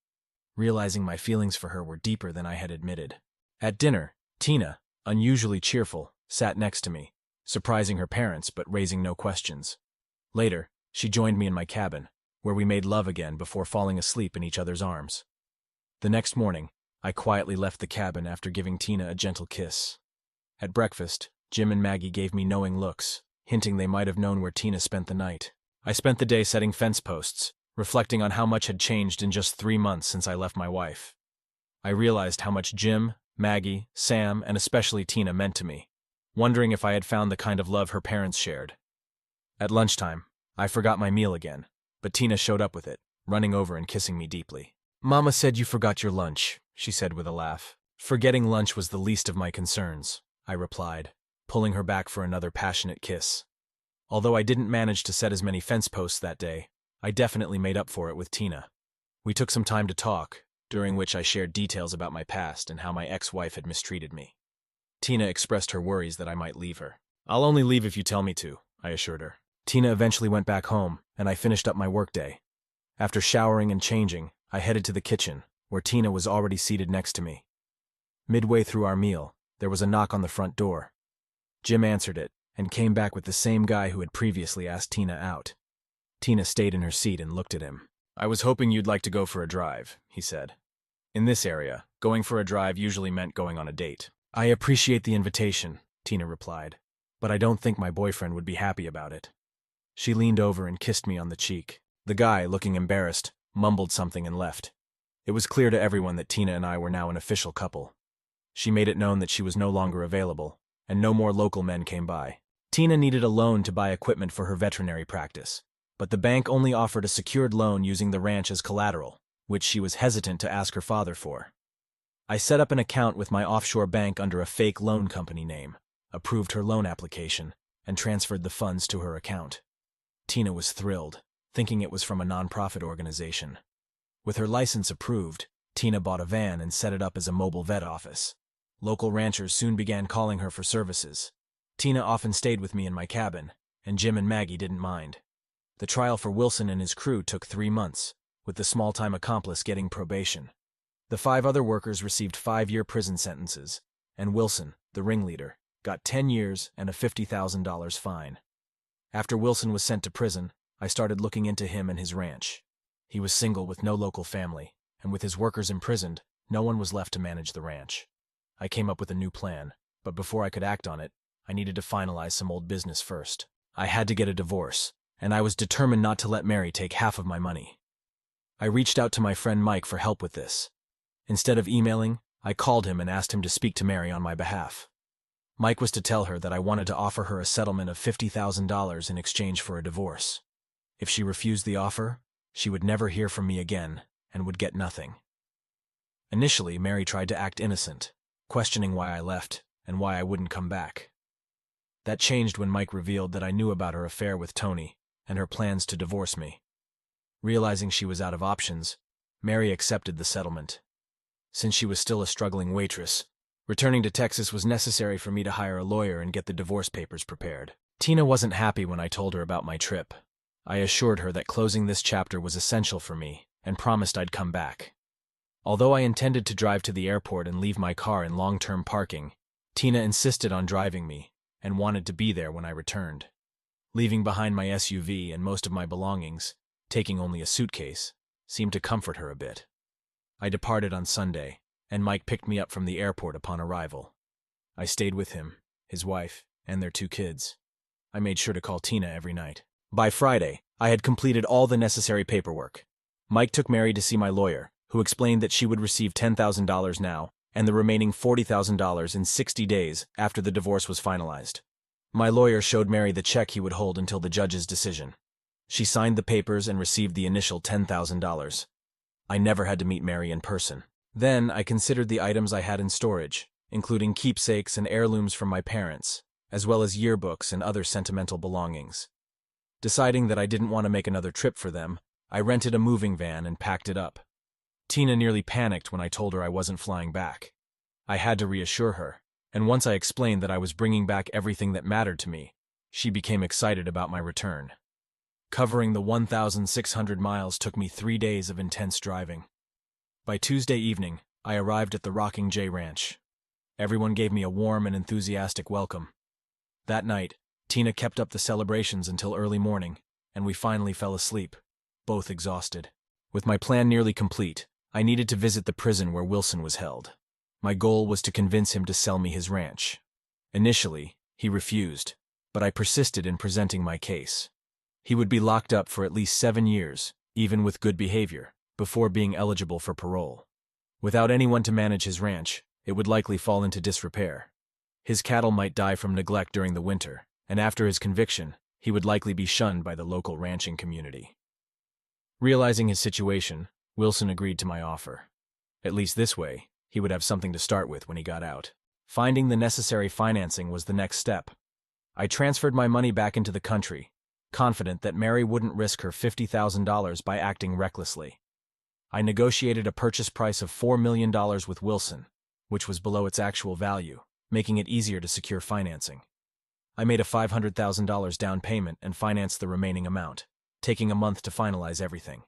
realizing my feelings for her were deeper than I had admitted. At dinner, Tina, unusually cheerful, sat next to me, surprising her parents but raising no questions. Later, she joined me in my cabin, where we made love again before falling asleep in each other's arms. The next morning, I quietly left the cabin after giving Tina a gentle kiss. At breakfast, Jim and Maggie gave me knowing looks, hinting they might have known where Tina spent the night. I spent the day setting fence posts, reflecting on how much had changed in just 3 months since I left my wife. I realized how much Jim, Maggie, Sam, and especially Tina meant to me, wondering if I had found the kind of love her parents shared. At lunchtime, I forgot my meal again, but Tina showed up with it, running over and kissing me deeply. "Mama said you forgot your lunch," she said with a laugh. "Forgetting lunch was the least of my concerns," I replied, pulling her back for another passionate kiss. Although I didn't manage to set as many fence posts that day, I definitely made up for it with Tina. We took some time to talk, during which I shared details about my past and how my ex-wife had mistreated me. Tina expressed her worries that I might leave her. "I'll only leave if you tell me to," I assured her. Tina eventually went back home, and I finished up my workday. After showering and changing, I headed to the kitchen, where Tina was already seated next to me. Midway through our meal, there was a knock on the front door. Jim answered it, and came back with the same guy who had previously asked Tina out. Tina stayed in her seat and looked at him. "I was hoping you'd like to go for a drive," he said. In this area, going for a drive usually meant going on a date. "I appreciate the invitation," Tina replied, "but I don't think my boyfriend would be happy about it." She leaned over and kissed me on the cheek. The guy, looking embarrassed, mumbled something and left. It was clear to everyone that Tina and I were now an official couple. She made it known that she was no longer available, and no more local men came by. Tina needed a loan to buy equipment for her veterinary practice, but the bank only offered a secured loan using the ranch as collateral, which she was hesitant to ask her father for. I set up an account with my offshore bank under a fake loan company name, approved her loan application, and transferred the funds to her account. Tina was thrilled, thinking it was from a nonprofit organization. With her license approved, Tina bought a van and set it up as a mobile vet office. Local ranchers soon began calling her for services. Tina often stayed with me in my cabin, and Jim and Maggie didn't mind. The trial for Wilson and his crew took 3 months, with the small-time accomplice getting probation. The 5 other workers received 5-year prison sentences, and Wilson, the ringleader, got 10 years and a $50,000 fine. After Wilson was sent to prison, I started looking into him and his ranch. He was single with no local family, and with his workers imprisoned, no one was left to manage the ranch. I came up with a new plan, but before I could act on it, I needed to finalize some old business first. I had to get a divorce, and I was determined not to let Mary take half of my money. I reached out to my friend Mike for help with this. Instead of emailing, I called him and asked him to speak to Mary on my behalf. Mike was to tell her that I wanted to offer her a settlement of $50,000 in exchange for a divorce. If she refused the offer, she would never hear from me again and would get nothing. Initially, Mary tried to act innocent, questioning why I left and why I wouldn't come back. That changed when Mike revealed that I knew about her affair with Tony and her plans to divorce me. Realizing she was out of options, Mary accepted the settlement. Since she was still a struggling waitress, returning to Texas was necessary for me to hire a lawyer and get the divorce papers prepared. Tina wasn't happy when I told her about my trip. I assured her that closing this chapter was essential for me and promised I'd come back. Although I intended to drive to the airport and leave my car in long-term parking, Tina insisted on driving me and wanted to be there when I returned. Leaving behind my SUV and most of my belongings, taking only a suitcase, seemed to comfort her a bit. I departed on Sunday, and Mike picked me up from the airport upon arrival. I stayed with him, his wife, and their 2 kids. I made sure to call Tina every night. By Friday, I had completed all the necessary paperwork. Mike took Mary to see my lawyer, who explained that she would receive $10,000 now and the remaining $40,000 in 60 days after the divorce was finalized. My lawyer showed Mary the check he would hold until the judge's decision. She signed the papers and received the initial $10,000. I never had to meet Mary in person. Then I considered the items I had in storage, including keepsakes and heirlooms from my parents, as well as yearbooks and other sentimental belongings. Deciding that I didn't want to make another trip for them, I rented a moving van and packed it up. Tina nearly panicked when I told her I wasn't flying back. I had to reassure her, and once I explained that I was bringing back everything that mattered to me, she became excited about my return. Covering the 1,600 miles took me 3 days of intense driving. By Tuesday evening, I arrived at the Rocking J Ranch. Everyone gave me a warm and enthusiastic welcome. That night, Tina kept up the celebrations until early morning, and we finally fell asleep, both exhausted. With my plan nearly complete, I needed to visit the prison where Wilson was held. My goal was to convince him to sell me his ranch. Initially, he refused, but I persisted in presenting my case. He would be locked up for at least 7 years, even with good behavior, before being eligible for parole. Without anyone to manage his ranch, it would likely fall into disrepair. His cattle might die from neglect during the winter, and after his conviction, he would likely be shunned by the local ranching community. Realizing his situation, Wilson agreed to my offer. At least this way, he would have something to start with when he got out. Finding the necessary financing was the next step. I transferred my money back into the country, confident that Mary wouldn't risk her $50,000 by acting recklessly. I negotiated a purchase price of $4 million with Wilson, which was below its actual value, making it easier to secure financing. I made a $500,000 down payment and financed the remaining amount, taking a month to finalize everything.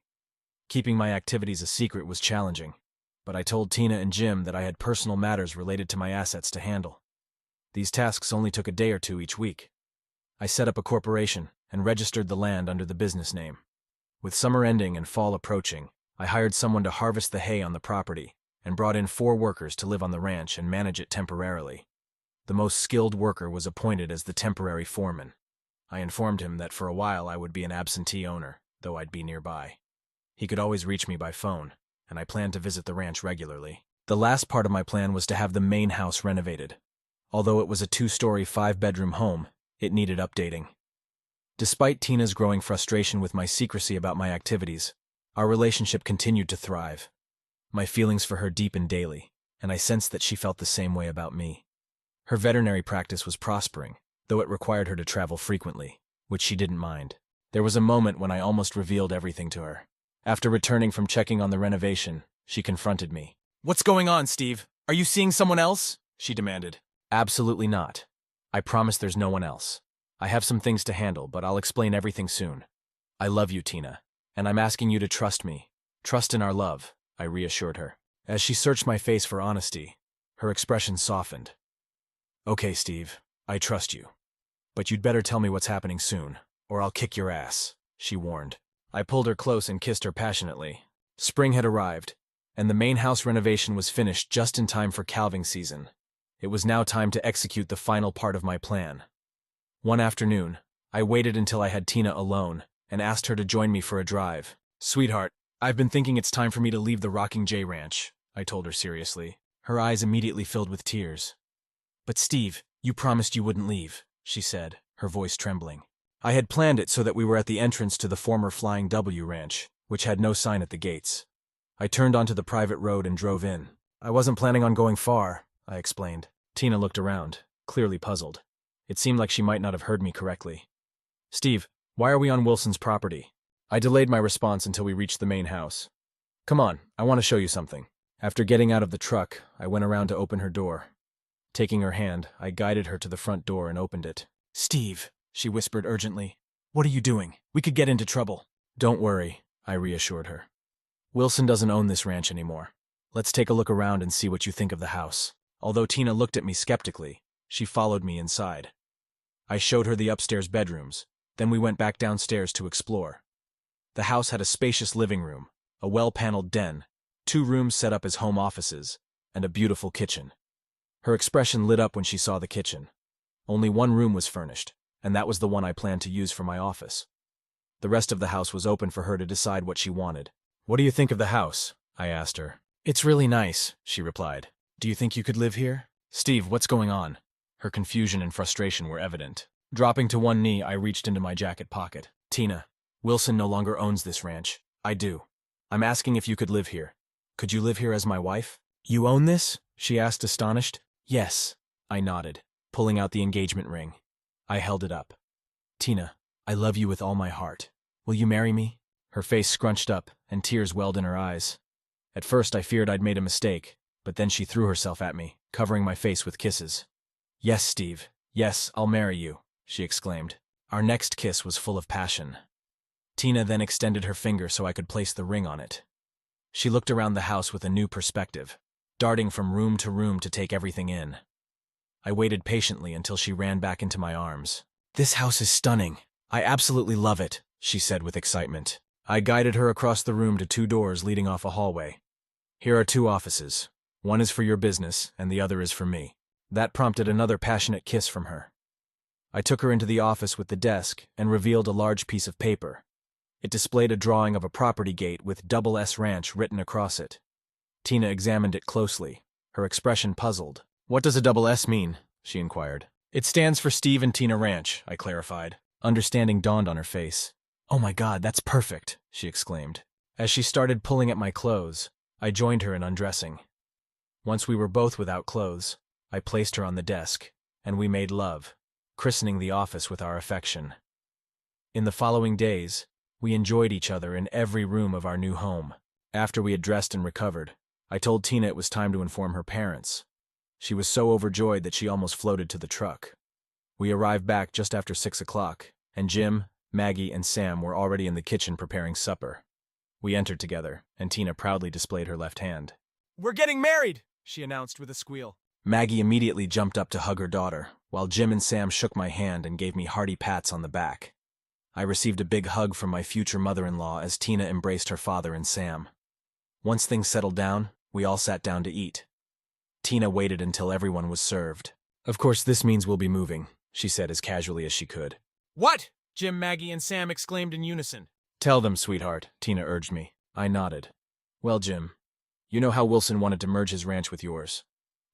Keeping my activities a secret was challenging, but I told Tina and Jim that I had personal matters related to my assets to handle. These tasks only took a day or 2 each week. I set up a corporation and registered the land under the business name. With summer ending and fall approaching, I hired someone to harvest the hay on the property and brought in 4 workers to live on the ranch and manage it temporarily. The most skilled worker was appointed as the temporary foreman. I informed him that for a while I would be an absentee owner, though I'd be nearby. He could always reach me by phone, and I planned to visit the ranch regularly. The last part of my plan was to have the main house renovated. Although it was a 2-story, 5-bedroom home, it needed updating. Despite Tina's growing frustration with my secrecy about my activities, our relationship continued to thrive. My feelings for her deepened daily, and I sensed that she felt the same way about me. Her veterinary practice was prospering, though it required her to travel frequently, which she didn't mind. There was a moment when I almost revealed everything to her. After returning from checking on the renovation, she confronted me. "What's going on, Steve? Are you seeing someone else?" she demanded. Absolutely not. I promise there's no one else. I have some things to handle, but I'll explain everything soon. I love you, Tina, and I'm asking you to trust me. Trust in our love, I reassured her. As she searched my face for honesty, her expression softened. Okay, Steve, I trust you. But you'd better tell me what's happening soon, or I'll kick your ass, she warned. I pulled her close and kissed her passionately. Spring had arrived, and the main house renovation was finished just in time for calving season. It was now time to execute the final part of my plan. One afternoon, I waited until I had Tina alone and asked her to join me for a drive. "Sweetheart, I've been thinking it's time for me to leave the Rocking J Ranch," I told her seriously. Her eyes immediately filled with tears. "But Steve, you promised you wouldn't leave," she said, her voice trembling. I had planned it so that we were at the entrance to the former Flying W Ranch, which had no sign at the gates. I turned onto the private road and drove in. "I wasn't planning on going far," I explained. Tina looked around, clearly puzzled. It seemed like she might not have heard me correctly. "Steve, why are we on Wilson's property?" I delayed my response until we reached the main house. "Come on, I want to show you something." After getting out of the truck, I went around to open her door. Taking her hand, I guided her to the front door and opened it. "Steve," she whispered urgently, "what are you doing? We could get into trouble." "Don't worry," I reassured her. Wilson doesn't own this ranch anymore. Let's take a look around and see what you think of the house. Although Tina looked at me skeptically, she followed me inside. I showed her the upstairs bedrooms, then we went back downstairs to explore. The house had a spacious living room, a well-paneled den, 2 rooms set up as home offices, and a beautiful kitchen. Her expression lit up when she saw the kitchen. Only 1 room was furnished, and that was the one I planned to use for my office. The rest of the house was open for her to decide what she wanted. "What do you think of the house?" I asked her. "It's really nice," she replied. "Do you think you could live here?" "Steve, what's going on?" Her confusion and frustration were evident. Dropping to one knee, I reached into my jacket pocket. "Tina, Wilson no longer owns this ranch. I do. I'm asking if you could live here. Could you live here as my wife?" "You own this?" she asked, astonished. "Yes," I nodded, pulling out the engagement ring. I held it up. "Tina, I love you with all my heart. Will you marry me?" Her face scrunched up, and tears welled in her eyes. At first I feared I'd made a mistake, but then she threw herself at me, covering my face with kisses. "Yes, Steve. Yes, I'll marry you," she exclaimed. Our next kiss was full of passion. Tina then extended her finger so I could place the ring on it. She looked around the house with a new perspective, darting from room to room to take everything in. I waited patiently until she ran back into my arms. "This house is stunning. I absolutely love it," she said with excitement. I guided her across the room to 2 doors leading off a hallway. "Here are 2 offices. One is for your business, and the other is for me." That prompted another passionate kiss from her. I took her into the office with the desk and revealed a large piece of paper. It displayed a drawing of a property gate with Double S Ranch written across it. Tina examined it closely, her expression puzzled. "What does a double S mean?" she inquired. "It stands for Steve and Tina Ranch," I clarified. Understanding dawned on her face. "Oh my God, that's perfect," she exclaimed. As she started pulling at my clothes, I joined her in undressing. Once we were both without clothes, I placed her on the desk, and we made love, christening the office with our affection. In the following days, we enjoyed each other in every room of our new home. After we had dressed and recovered, I told Tina it was time to inform her parents. She was so overjoyed that she almost floated to the truck. We arrived back just after 6 o'clock, and Jim, Maggie, and Sam were already in the kitchen preparing supper. We entered together, and Tina proudly displayed her left hand. "We're getting married!" she announced with a squeal. Maggie immediately jumped up to hug her daughter, while Jim and Sam shook my hand and gave me hearty pats on the back. I received a big hug from my future mother-in-law as Tina embraced her father and Sam. Once things settled down, we all sat down to eat. Tina waited until everyone was served. "Of course, this means we'll be moving," she said as casually as she could. "What?" Jim, Maggie, and Sam exclaimed in unison. "Tell them, sweetheart," Tina urged me. I nodded. "Well, Jim, you know how Wilson wanted to merge his ranch with yours.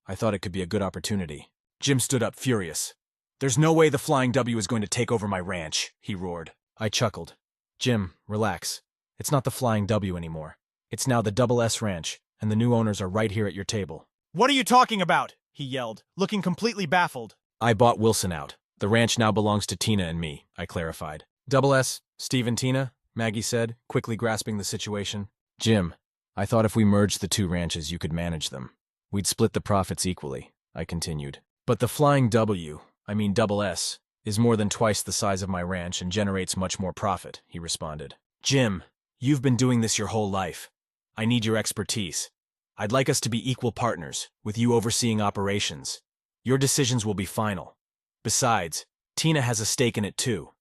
I thought it could be a good opportunity." Jim stood up, furious. "There's no way the Flying W is going to take over my ranch," he roared. I chuckled. "Jim, relax. It's not the Flying W anymore. It's now the Double S Ranch, and the new owners are right here at your table." "What are you talking about?" he yelled, looking completely baffled. "I bought Wilson out. The ranch now belongs to Tina and me," I clarified. "Double S, Steve and Tina," Maggie said, quickly grasping the situation. "Jim, I thought if we merged the 2 ranches, you could manage them. We'd split the profits equally," I continued. "But the Flying W, Double S, is more than twice the size of my ranch and generates much more profit," he responded. "Jim, you've been doing this your whole life. I need your expertise. I'd like us to be equal partners, with you overseeing operations. Your decisions will be final. Besides, Tina has a stake in it too.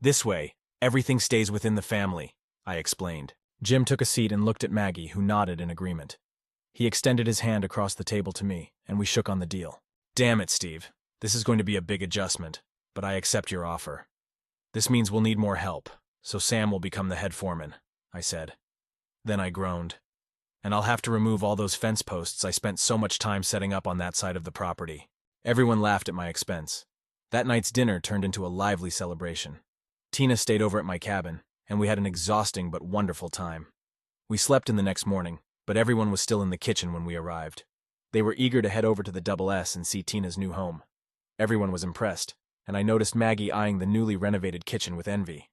This way, everything stays within the family," I explained. Jim took a seat and looked at Maggie, who nodded in agreement. He extended his hand across the table to me, and we shook on the deal. "Damn it, Steve. This is going to be a big adjustment, but I accept your offer. This means we'll need more help, so Sam will become the head foreman," I said. Then I groaned. "And I'll have to remove all those fence posts I spent so much time setting up on that side of the property." Everyone laughed at my expense. That night's dinner turned into a lively celebration. Tina stayed over at my cabin, and we had an exhausting but wonderful time. We slept in the next morning, but everyone was still in the kitchen when we arrived. They were eager to head over to the Double S and see Tina's new home. Everyone was impressed, and I noticed Maggie eyeing the newly renovated kitchen with envy.